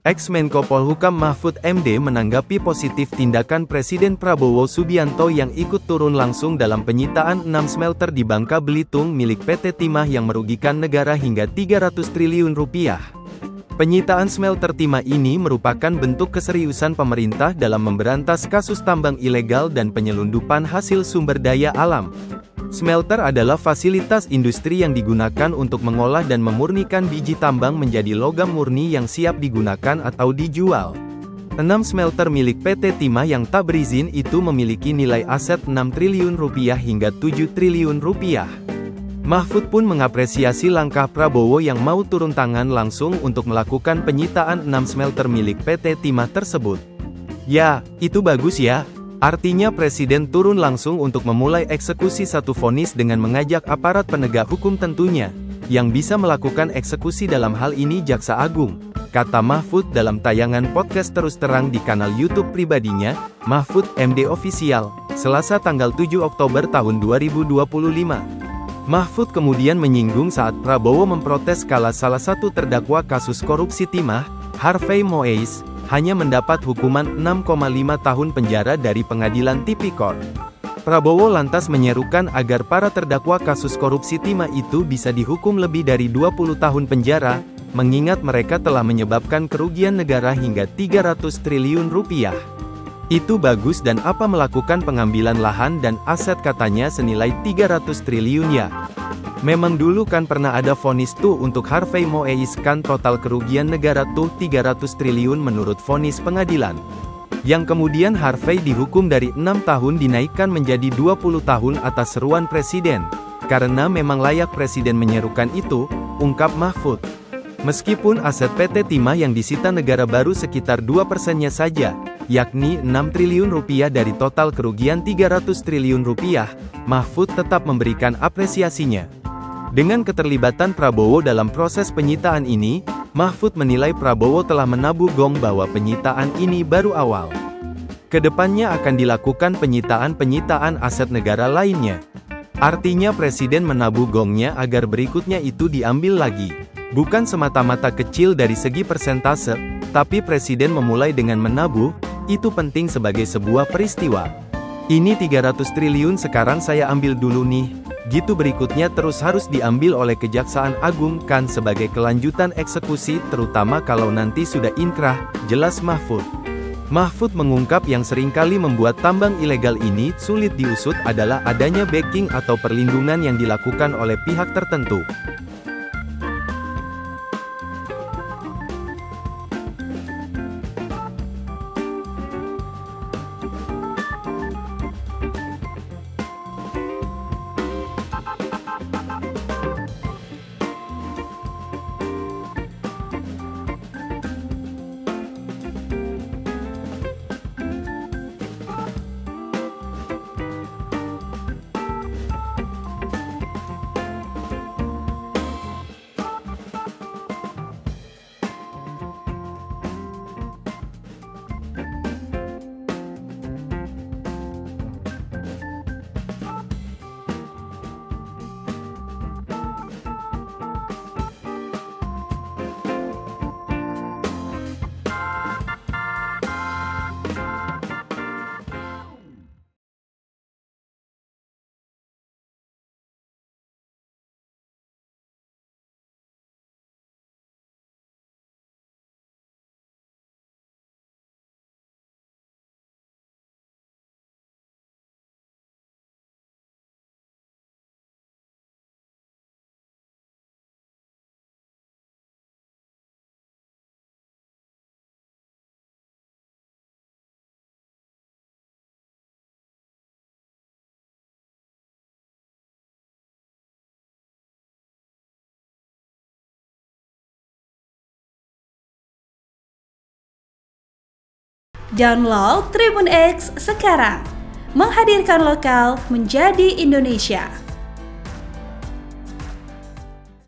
Ex-Menko Polhukam Mahfud MD menanggapi positif tindakan Presiden Prabowo Subianto yang ikut turun langsung dalam penyitaan 6 smelter di Bangka Belitung milik PT Timah yang merugikan negara hingga 300 triliun rupiah. Penyitaan smelter Timah ini merupakan bentuk keseriusan pemerintah dalam memberantas kasus tambang ilegal dan penyelundupan hasil sumber daya alam. Smelter adalah fasilitas industri yang digunakan untuk mengolah dan memurnikan biji tambang menjadi logam murni yang siap digunakan atau dijual. 6 smelter milik PT Timah yang tak berizin itu memiliki nilai aset 6 triliun rupiah hingga 7 triliun rupiah. Mahfud pun mengapresiasi langkah Prabowo yang mau turun tangan langsung untuk melakukan penyitaan 6 smelter milik PT Timah tersebut. Ya, itu bagus ya. Artinya Presiden turun langsung untuk memulai eksekusi satu vonis dengan mengajak aparat penegak hukum tentunya, yang bisa melakukan eksekusi dalam hal ini Jaksa Agung, kata Mahfud dalam tayangan podcast Terus Terang di kanal YouTube pribadinya, Mahfud MD Official, Selasa tanggal 7 Oktober tahun 2025. Mahfud kemudian menyinggung saat Prabowo memprotes kala salah satu terdakwa kasus korupsi Timah, Harvey Moise, hanya mendapat hukuman 6,5 tahun penjara dari pengadilan tipikor. Prabowo lantas menyerukan agar para terdakwa kasus korupsi Timah itu bisa dihukum lebih dari 20 tahun penjara, mengingat mereka telah menyebabkan kerugian negara hingga 300 triliun rupiah. Itu bagus dan apa melakukan pengambilan lahan dan aset katanya senilai 300 triliun ya. Memang dulu kan pernah ada vonis tuh untuk Harvey Moise kan total kerugian negara tuh 300 triliun menurut vonis pengadilan. Yang kemudian Harvey dihukum dari 6 tahun dinaikkan menjadi 20 tahun atas seruan Presiden. Karena memang layak Presiden menyerukan itu, ungkap Mahfud. Meskipun aset PT Timah yang disita negara baru sekitar 2%-nya saja, yakni 6 triliun rupiah dari total kerugian 300 triliun rupiah, Mahfud tetap memberikan apresiasinya. Dengan keterlibatan Prabowo dalam proses penyitaan ini, Mahfud menilai Prabowo telah menabuh gong bahwa penyitaan ini baru awal. Kedepannya akan dilakukan penyitaan aset negara lainnya. Artinya Presiden menabuh gongnya agar berikutnya itu diambil lagi. Bukan semata-mata kecil dari segi persentase, tapi Presiden memulai dengan menabuh, itu penting sebagai sebuah peristiwa. Ini 300 triliun sekarang saya ambil dulu nih, gitu berikutnya terus harus diambil oleh Kejaksaan Agung kan sebagai kelanjutan eksekusi terutama kalau nanti sudah inkrah, jelas Mahfud. Mahfud mengungkap yang seringkali membuat tambang ilegal ini sulit diusut adalah adanya backing atau perlindungan yang dilakukan oleh pihak tertentu. Download Tribun X sekarang, menghadirkan lokal menjadi Indonesia.